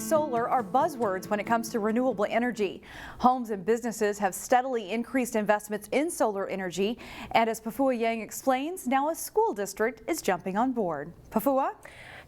solar are buzzwords when it comes to renewable energy. Homes and businesses have steadily increased investments in solar energy, and as Pafua Yang explains, now a school district is jumping on board. Pafua?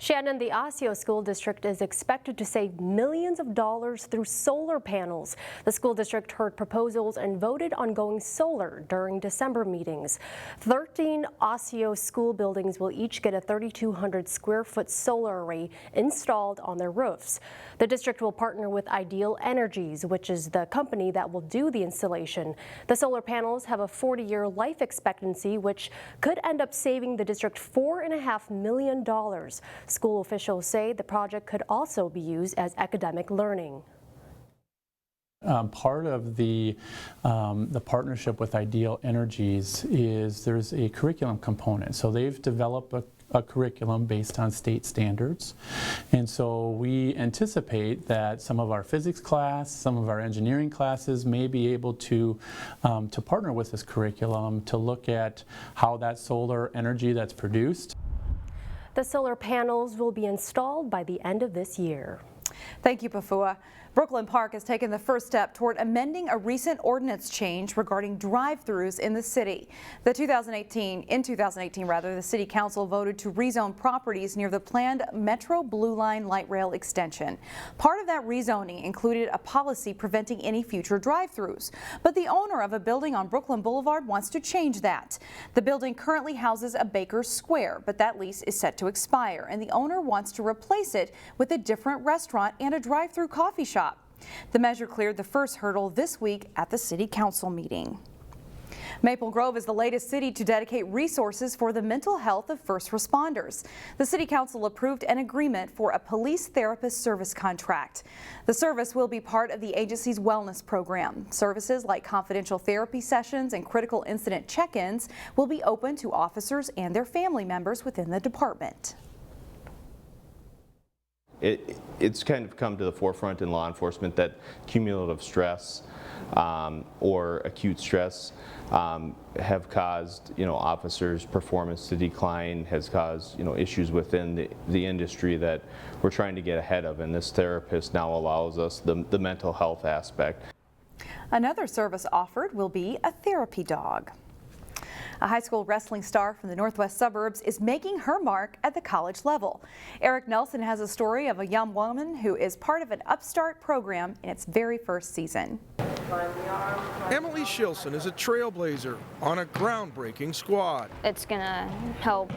Shannon, the Osseo School District is expected to save millions of dollars through solar panels. The school district heard proposals and voted on going solar during December meetings. 13 Osseo school buildings will each get a 3,200 square foot solar array installed on their roofs. The district will partner with Ideal Energies, which is the company that will do the installation. The solar panels have a 40-year life expectancy, which could end up saving the district $4.5 million. School officials say the project could also be used as academic learning. Part of the partnership with Ideal Energies is there's a curriculum component. So they've developed a curriculum based on state standards, and so we anticipate that some of our physics class, some of our engineering classes may be able to partner with this curriculum to look at how that solar energy that's produced. The solar panels will be installed by the end of this year. Thank you, Pafua. Brooklyn Park has taken the first step toward amending a recent ordinance change regarding drive-thrus in the city. In 2018, the City Council voted to rezone properties near the planned Metro Blue Line light rail extension. Part of that rezoning included a policy preventing any future drive-thrus, but the owner of a building on Brooklyn Boulevard wants to change that. The building currently houses a Baker's Square, but that lease is set to expire, and the owner wants to replace it with a different restaurant and a drive-through coffee shop. The measure cleared the first hurdle this week at the City Council meeting. Maple Grove is the latest city to dedicate resources for the mental health of first responders. The City Council approved an agreement for a police therapist service contract. The service will be part of the agency's wellness program. Services like confidential therapy sessions and critical incident check-ins will be open to officers and their family members within the department. It's kind of come to the forefront in law enforcement that cumulative stress or acute stress have caused, officers' performance to decline, has caused, issues within the industry that we're trying to get ahead of, and this therapist now allows us the mental health aspect. Another service offered will be a therapy dog. A high school wrestling star from the northwest suburbs is making her mark at the college level. Eric Nelson has a story of a young woman who is part of an upstart program in its very first season. Emily Shilson is a trailblazer on a groundbreaking squad. It's going to help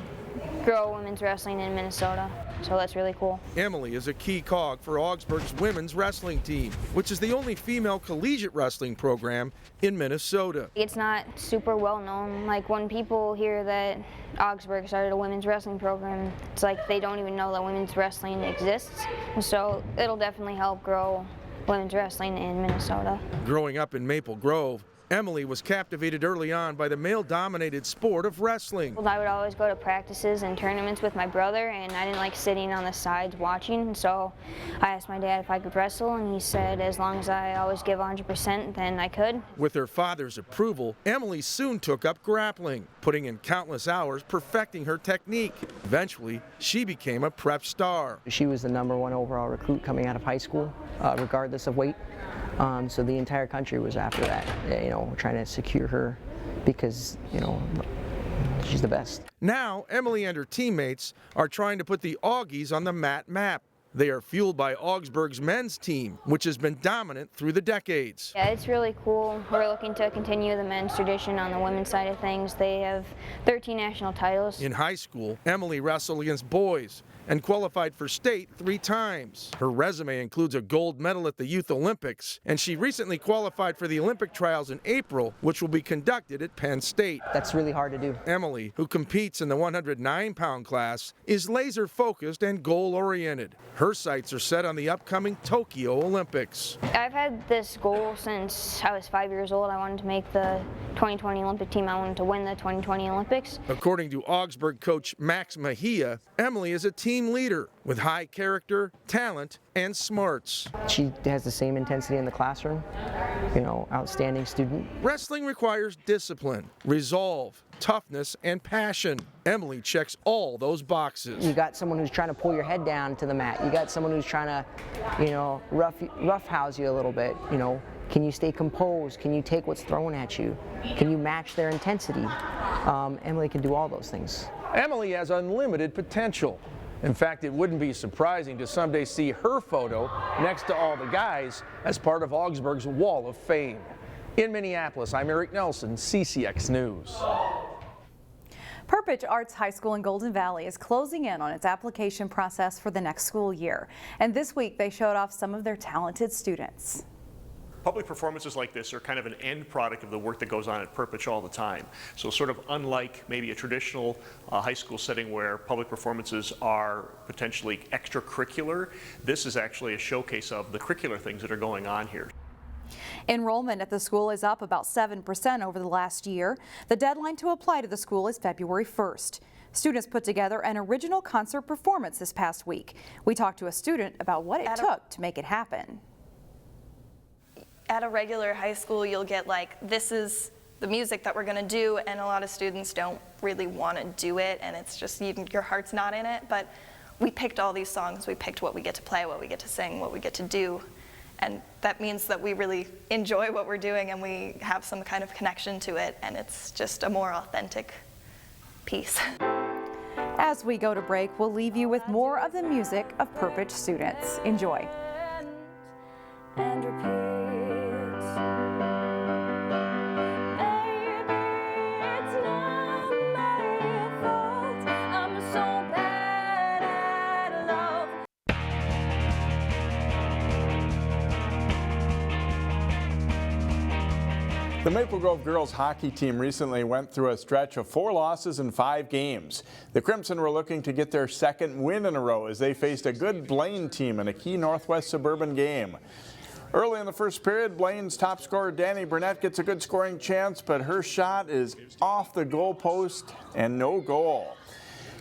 grow women's wrestling in Minnesota, so that's really cool. Emily is a key cog for Augsburg's women's wrestling team, which is the only female collegiate wrestling program in Minnesota. It's not super well known. Like when people hear that Augsburg started a women's wrestling program, it's like they don't even know that women's wrestling exists. So it'll definitely help grow women's wrestling in Minnesota. Growing up in Maple Grove, Emily was captivated early on by the male-dominated sport of wrestling. I would always go to practices and tournaments with my brother, and I didn't like sitting on the sides watching, so I asked my dad if I could wrestle, and he said as long as I always give 100%, then I could. With her father's approval, Emily soon took up grappling, putting in countless hours perfecting her technique. Eventually, she became a prep star. She was the #1 overall recruit coming out of high school, regardless of weight. So the entire country was after that, trying to secure her because, she's the best. Now, Emily and her teammates are trying to put the Augies on the MAT map. They are fueled by Augsburg's men's team, which has been dominant through the decades. Yeah, it's really cool. We're looking to continue the men's tradition on the women's side of things. They have 13 national titles. In high school, Emily wrestled against boys and qualified for state 3 times. Her resume includes a gold medal at the Youth Olympics, and she recently qualified for the Olympic trials in April, which will be conducted at Penn State. That's really hard to do. Emily, who competes in the 109-pound class, is laser-focused and goal-oriented. Her sights are set on the upcoming Tokyo Olympics. I've had this goal since I was 5 years old. I wanted to make the 2020 Olympic team. I wanted to win the 2020 Olympics. According to Augsburg coach Max Mejia, Emily is a team leader with high character, talent, and smarts. She has the same intensity in the classroom, outstanding student. Wrestling requires discipline, resolve, toughness, and passion. Emily checks all those boxes. You got someone who's trying to pull your head down to the mat. You got someone who's trying to, roughhouse you a little bit. Can you stay composed? Can you take what's thrown at you? Can you match their intensity? Emily can do all those things. Emily has unlimited potential. In fact, it wouldn't be surprising to someday see her photo next to all the guys as part of Augsburg's Wall of Fame. In Minneapolis, I'm Eric Nelson, CCX News. Perpich Arts High School in Golden Valley is closing in on its application process for the next school year. And this week they showed off some of their talented students. Public performances like this are kind of an end product of the work that goes on at Perpich all the time. So sort of unlike maybe a traditional high school setting where public performances are potentially extracurricular, this is actually a showcase of the curricular things that are going on here. Enrollment at the school is up about 7% over the last year. The deadline to apply to the school is February 1st. Students put together an original concert performance this past week. We talked to a student about what it took to make it happen. At a regular high school, you'll get like, this is the music that we're going to do, and a lot of students don't really want to do it, and it's just your heart's not in it. But we picked all these songs. We picked what we get to play, what we get to sing, what we get to do, and that means that we really enjoy what we're doing and we have some kind of connection to it, and it's just a more authentic piece. As we go to break, we'll leave you with more of the music of Perpich students. Enjoy. And repeat. The Maple Grove girls hockey team recently went through a stretch of 4 losses in 5 games. The Crimson were looking to get their second win in a row as they faced a good Blaine team in a key Northwest Suburban game. Early in the first period, Blaine's top scorer Danny Burnett gets a good scoring chance, but her shot is off the goal post and no goal.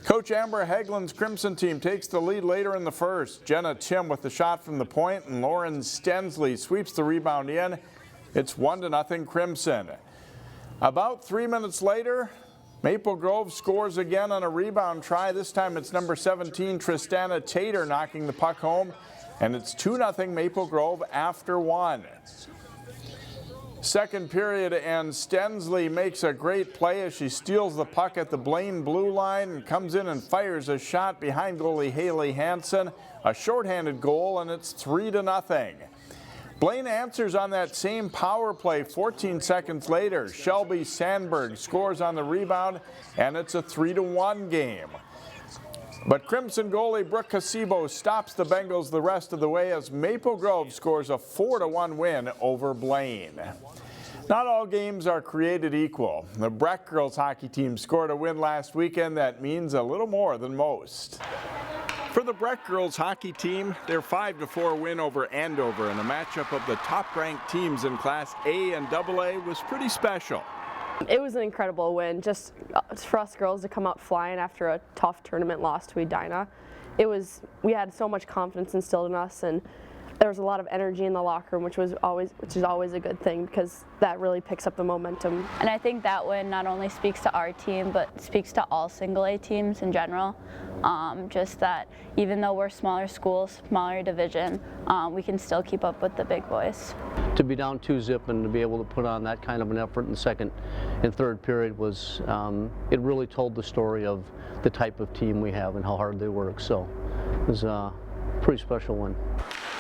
Coach Amber Hegland's Crimson team takes the lead later in the first. Jenna Tim with the shot from the point, and Lauren Stensley sweeps the rebound in. It's 1-0 Crimson. About 3 minutes later, Maple Grove scores again on a rebound try. This time it's number 17, Tristana Tater, knocking the puck home, and it's 2-0 Maple Grove after 1. Second period, and Stensley makes a great play as she steals the puck at the Blaine blue line and comes in and fires a shot behind goalie Haley Hansen. A shorthanded goal, and it's 3-0. Blaine answers on that same power play 14 seconds later. Shelby Sandberg scores on the rebound, and it's a 3-1 game. But Crimson goalie Brooke Casibo stops the Bengals the rest of the way as Maple Grove scores a 4-1 win over Blaine. Not all games are created equal. The Breck girls hockey team scored a win last weekend that means a little more than most. For the Breck girls hockey team, their 5-4 win over Andover in a matchup of the top-ranked teams in Class A and AA was pretty special. It was an incredible win, just for us girls to come out flying after a tough tournament loss to Edina. We had so much confidence instilled in us, and there was a lot of energy in the locker room, which is always a good thing because that really picks up the momentum. And I think that win not only speaks to our team, but speaks to all single A teams in general. Just that even though we're smaller schools, smaller division, we can still keep up with the big boys. To be down 2-0 and to be able to put on that kind of an effort in the second and third period was, it really told the story of the type of team we have and how hard they work. So it was a pretty special one.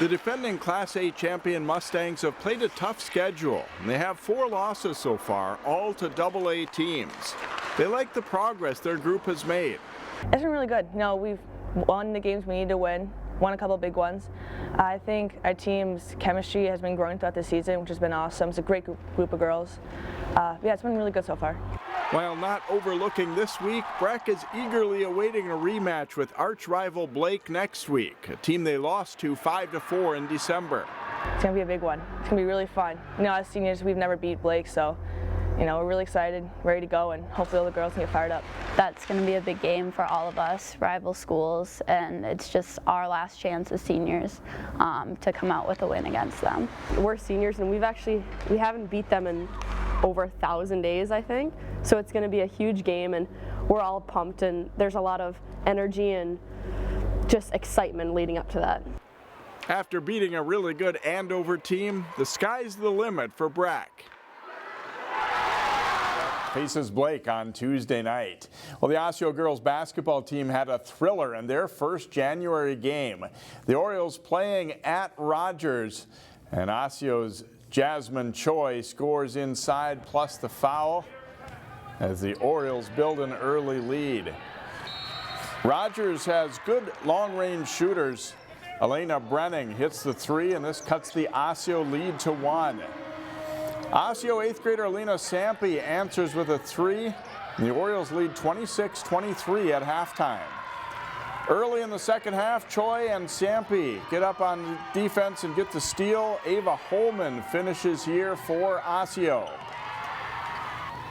The defending Class A champion Mustangs have played a tough schedule, and they have 4 losses so far, all to AA teams. They like the progress their group has made. It's been really good. We've won the games we need to win, won a couple of big ones. I think our team's chemistry has been growing throughout the season, which has been awesome. It's a great group of girls. Yeah, it's been really good so far. While not overlooking this week, Breck is eagerly awaiting a rematch with arch-rival Blake next week, a team they lost to 5-4 in December. It's going to be a big one. It's going to be really fun. As seniors, we've never beat Blake, so we're really excited, ready to go, and hopefully all the girls can get fired up. That's going to be a big game for all of us, rival schools, and it's just our last chance as seniors to come out with a win against them. We're seniors, and we haven't beat them in over 1,000 days, I think. So it's going to be a huge game, and we're all pumped, and there's a lot of energy and just excitement leading up to that. After beating a really good Andover team, the sky's the limit for Brack. Faces Blake on Tuesday night. Well, the Osseo girls basketball team had a thriller in their first January game. The Orioles playing at Rogers, and Osseo's Jasmine Choi scores inside plus the foul as the Orioles build an early lead. Rogers has good long-range shooters. Elena Brenning hits the three, and this cuts the Osseo lead to 1. Osseo 8th grader Alina Sampi answers with a three, and the Orioles lead 26-23 at halftime. Early in the second half, Choi and Sampi get up on defense and get the steal. Ava Holman finishes here for Osseo.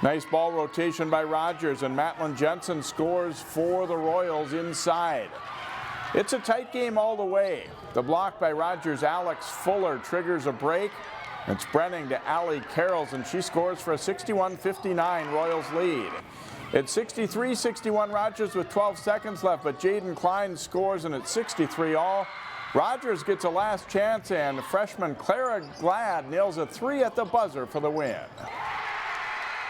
Nice ball rotation by Rogers, and Matlin Jensen scores for the Royals inside. It's a tight game all the way. The block by Rogers' Alex Fuller triggers a break. It's Brenning to Allie Carrolls, and she scores for a 61-59 Royals lead. It's 63-61 Rogers with 12 seconds left, but Jaden Klein scores, and it's 63 all. Rogers gets a last chance, and freshman Clara Glad nails a three at the buzzer for the win.